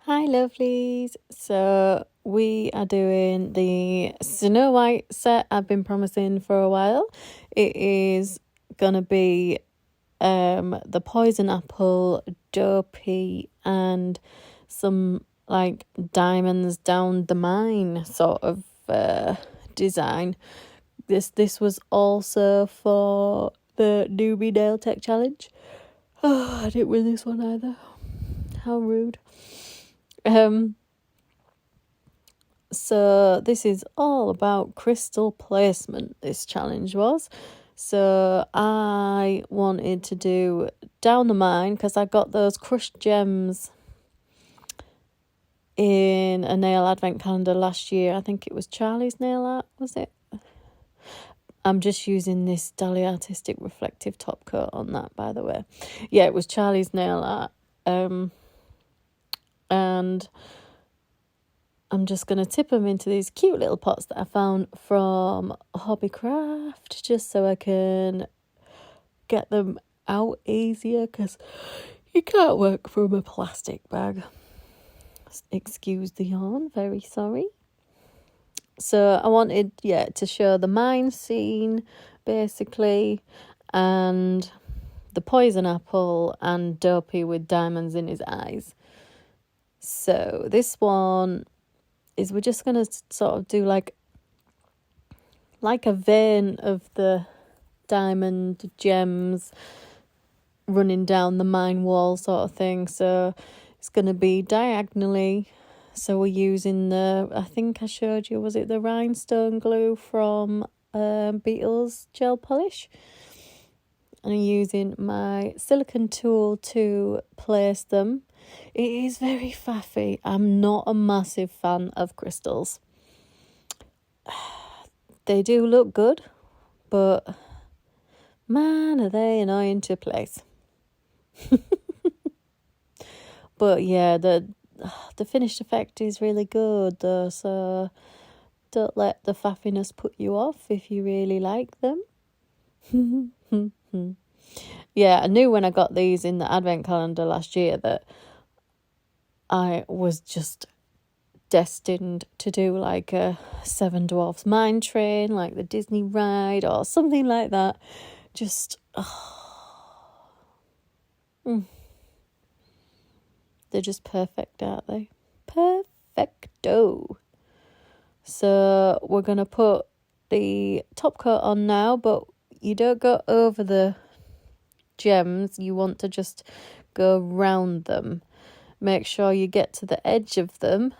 Hi lovelies, so we are doing the Snow White set I've been promising for a while. It is gonna be the poison apple, Dopey, and some like diamonds down the mine sort of design. This was also for the newbie nail tech challenge. Oh, I didn't win this one either. How rude. So this is all about crystal placement, this challenge was. So I wanted to do down the mine because I got those crushed gems in a nail advent calendar last year. I think it was Charlie's nail art, was it? I'm just using this Dali artistic reflective top coat on that, by the way. Yeah, it was Charlie's nail art. And I'm just going to tip them into these cute little pots that I found from Hobbycraft, just so I can get them out easier, because you can't work from a plastic bag. Excuse the yawn, very sorry. So I wanted, to show the mine scene, basically, and the poison apple and Dopey with diamonds in his eyes. So this one is we're just going to sort of do like a vein of the diamond gems running down the mine wall sort of thing. So it's going to be diagonally. So we're using I think I showed you, was it the rhinestone glue from Beetles gel polish? And I'm using my silicone tool to place them. It is very faffy. I'm not a massive fan of crystals. They do look good, but man, are they annoying to place. But yeah, the finished effect is really good though, so don't let the faffiness put you off if you really like them. Yeah, I knew when I got these in the advent calendar last year that I was just destined to do like a Seven Dwarfs mine train, like the Disney ride or something like that. Just they're just perfect, aren't they? Perfecto. So we're gonna put the top coat on now, but you don't go over the gems. You want to just go round them. Make sure you get to the edge of them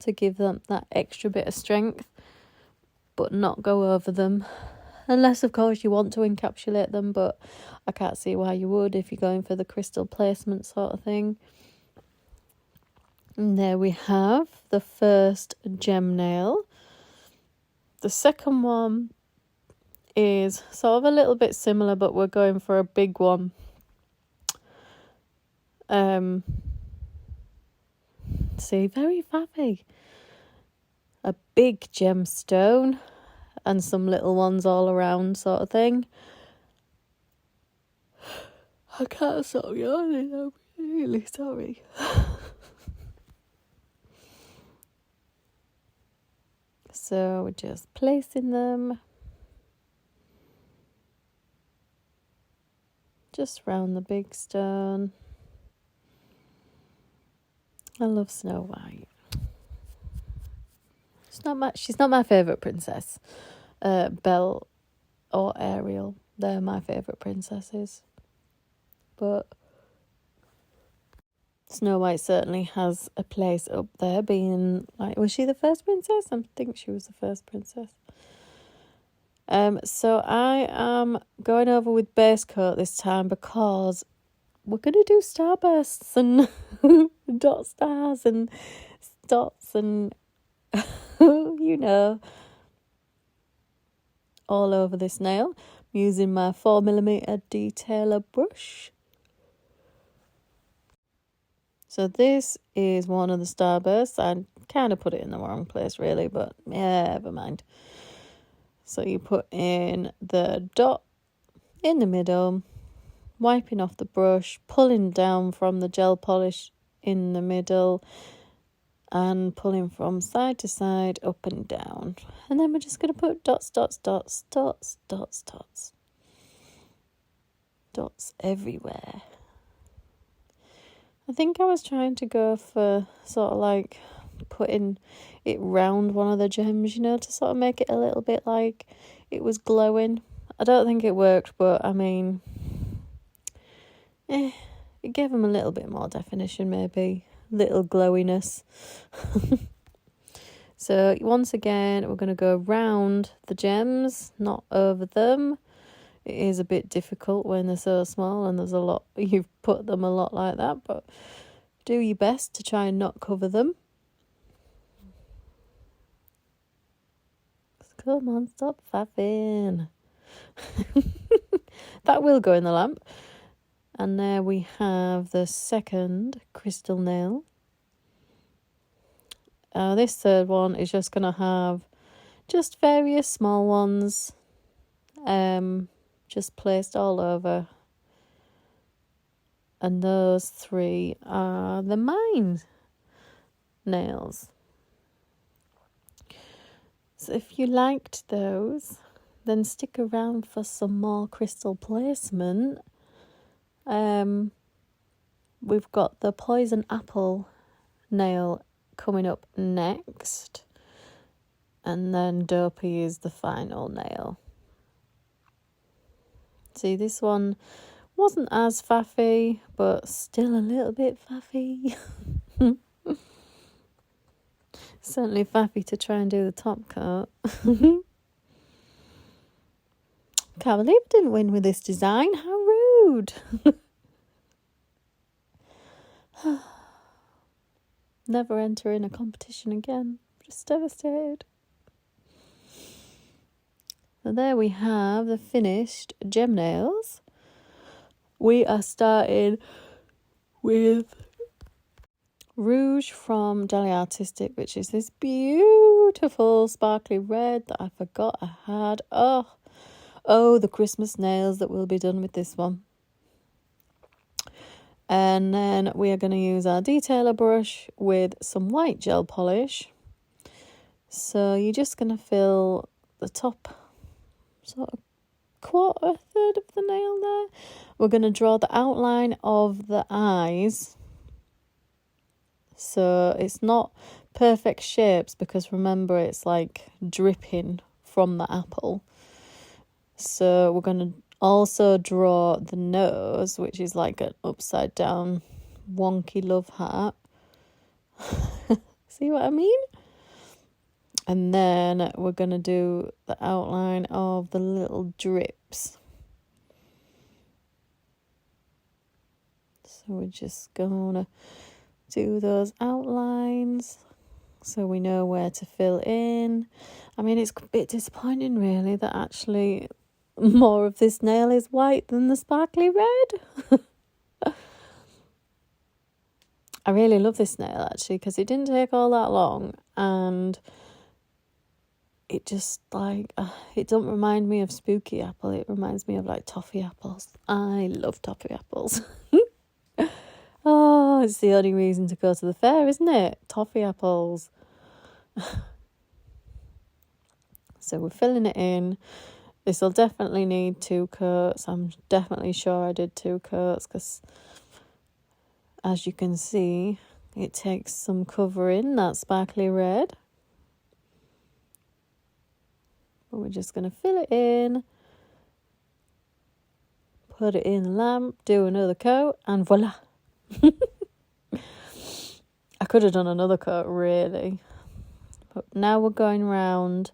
to give them that extra bit of strength, but not go over them. Unless, of course, you want to encapsulate them, but I can't see why you would if you're going for the crystal placement sort of thing. And there we have the first gem nail. The second one is sort of a little bit similar, but we're going for a big one. See, very faffy. A big gemstone and some little ones all around sort of thing. I can't stop yawning, I'm really sorry. So we're just placing them just round the big stone. I love Snow White. She's not my favourite princess. Belle or Ariel, they're my favourite princesses. But Snow White certainly has a place up there, being like, was she the first princess? I think she was the first princess. So I am going over with base coat this time because we're going to do starbursts and dot stars and dots and all over this nail. I'm using my 4mm detailer brush. So this is one of the starbursts. I kind of put it in the wrong place really, but never mind. So you put in the dot in the middle, wiping off the brush, pulling down from the gel polish in the middle and pulling from side to side, up and down. And then we're just going to put dots, dots, dots, dots, dots, dots. Dots everywhere. I think I was trying to go for sort of like putting it round one of the gems, you know, to sort of make it a little bit like it was glowing. I don't think it worked, but I mean, it gave them a little bit more definition, maybe. Little glowiness. So once again, we're going to go round the gems, not over them. It is a bit difficult when they're so small and there's a lot, you've put them a lot like that, but do your best to try and not cover them. Come on, stop faffing. That will go in the lamp. And there we have the second crystal nail. This third one is just going to have just various small ones just placed all over. And those three are the mine nails. So if you liked those, then stick around for some more crystal placement. We've got the poison apple nail coming up next, and then Dopey is the final nail. See, this one wasn't as faffy, but still a little bit faffy. Certainly faffy to try and do the top coat. Can't believe I didn't win with this design. How rude. Never enter in a competition again. Just devastated. So there we have the finished gem nails. We are starting with Rouge from Dali Artistic, which is this beautiful sparkly red that I forgot I had. Oh, the Christmas nails that will be done with this one. And then we are going to use our detailer brush with some white gel polish. So you're just going to fill the top sort of quarter, third of the nail there. We're going to draw the outline of the eyes. So it's not perfect shapes because remember it's like dripping from the apple. So we're going to also draw the nose, which is like an upside down wonky love heart. See what I mean? And then we're going to do the outline of the little drips. So we're just going to do those outlines so we know where to fill in. I mean, it's a bit disappointing really that actually more of this nail is white than the sparkly red. I really love this nail actually because it didn't take all that long and it just like, it don't remind me of spooky apple. It reminds me of like toffee apples. I love toffee apples. Oh, it's the only reason to go to the fair, isn't it? Toffee apples. So we're filling it in. This will definitely need 2 coats. I'm definitely sure I did 2 coats because as you can see, it takes some covering, that sparkly red. But we're just going to fill it in, put it in the lamp, do another coat, and voila. I could have done another coat really. But now we're going round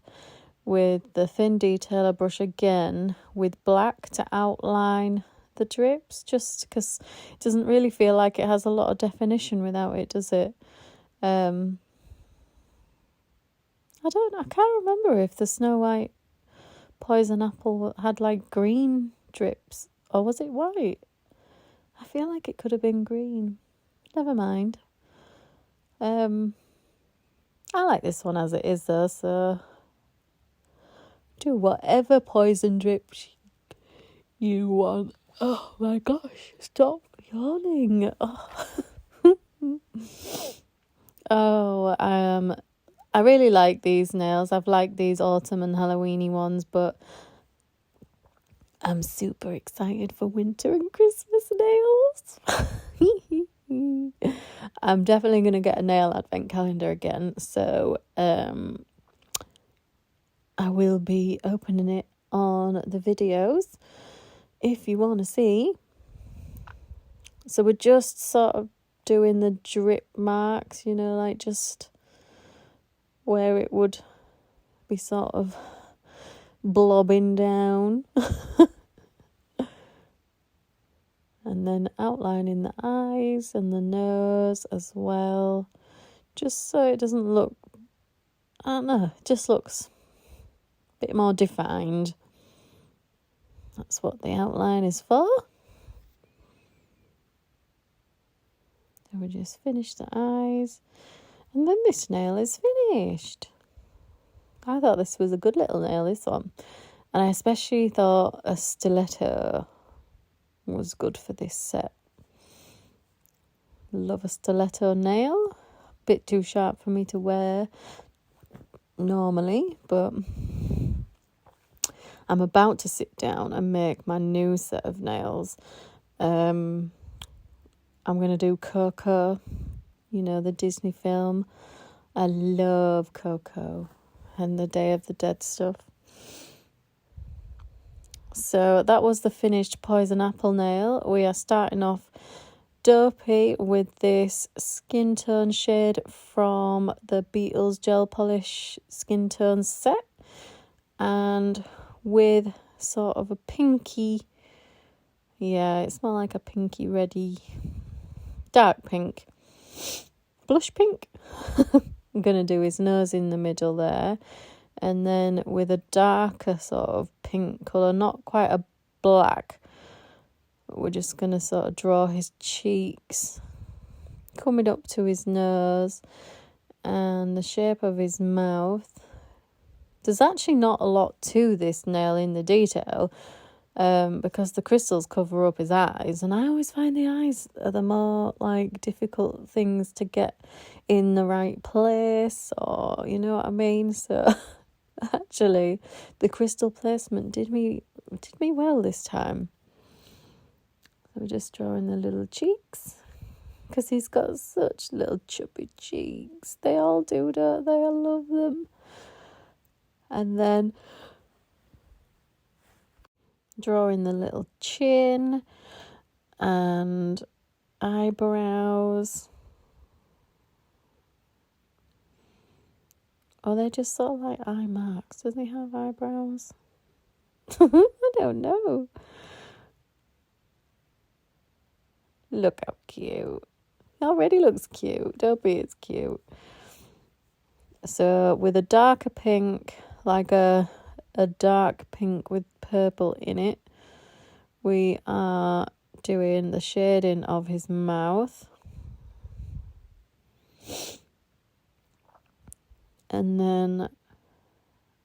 with the thin detailer brush again with black to outline the drips, just because it doesn't really feel like it has a lot of definition without it, does it? I can't remember if the Snow White poison apple had like green drips or was it white? I feel like it could have been green. Never mind. I like this one as it is though, so do whatever poison drips you want. Oh my gosh, stop yawning. Oh. So I really like these nails. I've liked these autumn and Halloweeny ones, but I'm super excited for winter and Christmas nails. I'm definitely going to get a nail advent calendar again. So I will be opening it on the videos if you want to see. So we're just sort of doing the drip marks, you know, like just where it would be sort of blobbing down. And then outlining the eyes and the nose as well. Just so it doesn't look, I don't know, it just looks a bit more defined. That's what the outline is for. So we just finish the eyes. And then this nail is finished. I thought this was a good little nail, this one. And I especially thought a stiletto was good for this set. Love a stiletto nail. Bit too sharp for me to wear normally, but I'm about to sit down and make my new set of nails. I'm going to do Coco, you know, the Disney film. I love Coco and the Day of the Dead stuff. So that was the finished poison apple nail. We are starting off Dopey with this skin tone shade from the Beetles gel polish skin tone set, and with sort of a pinky, yeah, it's more like a pinky reddy, dark pink, blush pink. I'm going to do his nose in the middle there. And then with a darker sort of pink colour, not quite a black, we're just going to sort of draw his cheeks, coming up to his nose and the shape of his mouth. There's actually not a lot to this nail in the detail, because the crystals cover up his eyes, and I always find the eyes are the more like difficult things to get in the right place, or you know what I mean. So actually the crystal placement did me well this time. So we're just drawing the little cheeks, because he's got such little chubby cheeks. They all do, don't they? I love them. And then drawing the little chin and eyebrows. Or they're just sort of like eye marks. Does he have eyebrows? I don't know. Look how cute. He already looks cute. Dopey is cute. So with a darker pink, like a dark pink with purple in it, we are doing the shading of his mouth. And then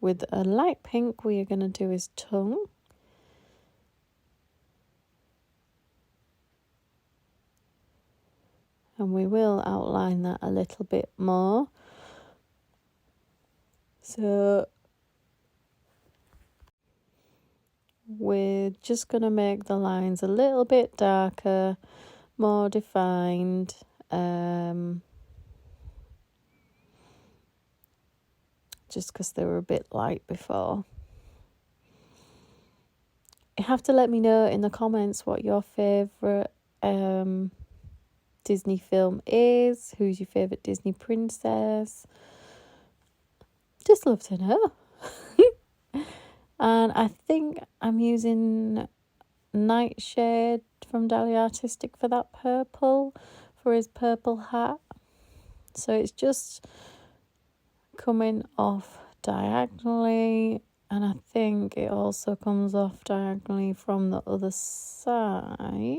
with a light pink, we are going to do his tongue. And we will outline that a little bit more. So we're just going to make the lines a little bit darker, more defined. Just because they were a bit light before. You have to let me know in the comments what your favourite Disney film is. Who's your favourite Disney princess? Just love to know. And I think I'm using Nightshade from Dali Artistic for that purple, for his purple hat. So it's just coming off diagonally, and I think it also comes off diagonally from the other side,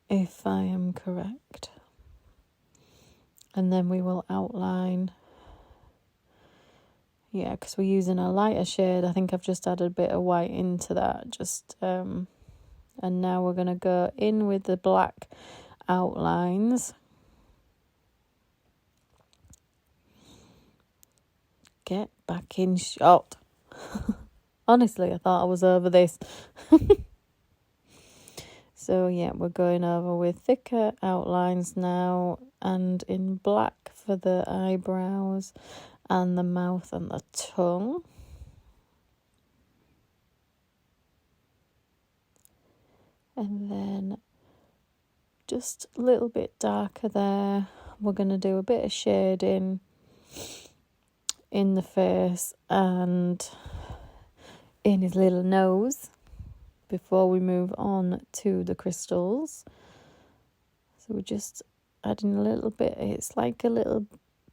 if I am correct. And then we will outline, yeah, because we're using a lighter shade. I think I've just added a bit of white into that, just and now we're going to go in with the black outlines. get back in shot. Honestly, I thought I was over this. So yeah, we're going over with thicker outlines now, and in black for the eyebrows and the mouth and the tongue. And then just a little bit darker there. We're going to do a bit of shading in the face and in his little nose before we move on to the crystals. So we're just adding a little bit. It's like a little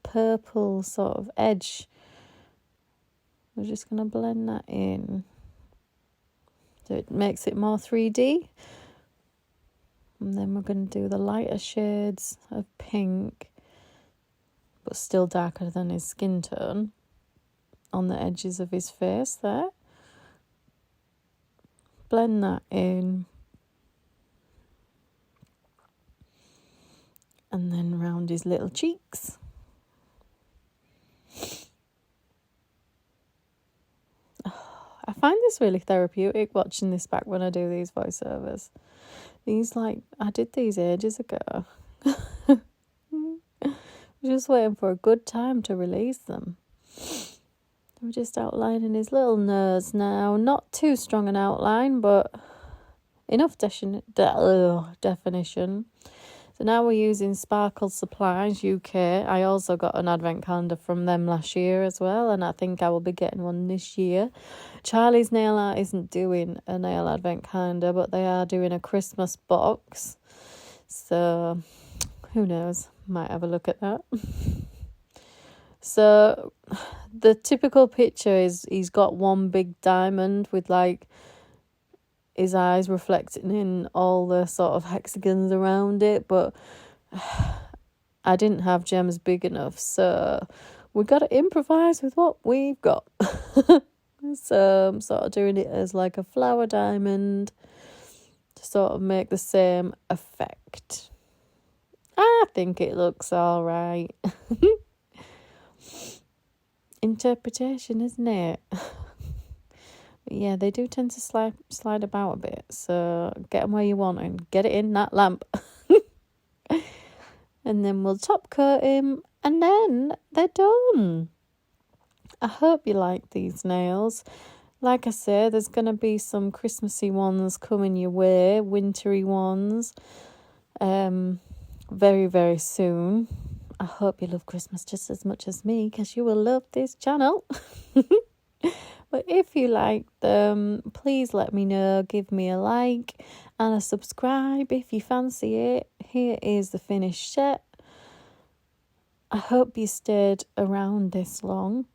purple sort of edge. We're just going to blend that in so it makes it more 3D. And then we're going to do the lighter shades of pink, but still darker than his skin tone, on the edges of his face there. Blend that in. And then round his little cheeks. I find this really therapeutic watching this back when I do these voiceovers. I did these ages ago. Just waiting for a good time to release them. We're just outlining his little nose now. Not too strong an outline, but enough definition. So now we're using Sparkle Supplies UK. I also got an advent calendar from them last year as well, and I think I will be getting one this year. Charlie's Nail Art isn't doing a nail advent calendar, but they are doing a Christmas box. So who knows? Might have a look at that. So the typical picture is he's got one big diamond with like his eyes reflecting in all the sort of hexagons around it, but I didn't have gems big enough, so we got to improvise with what we've got. So I'm sort of doing it as like a flower diamond to sort of make the same effect. I think it looks all right. Interpretation, isn't it? Yeah, they do tend to slide about a bit, so get them where you want and get it in that lamp. And then we'll top coat him, and then they're done. I hope you like these nails. Like I say, there's going to be some Christmassy ones coming your way, wintry ones, very, very soon. I hope you love Christmas just as much as me, because you will love this channel. But if you like them, please let me know. Give me a like and a subscribe if you fancy it. Here is the finished set. I hope you stayed around this long.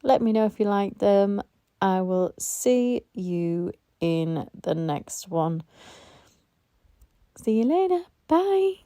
Let me know if you like them. I will see you in the next one. See you later. Bye.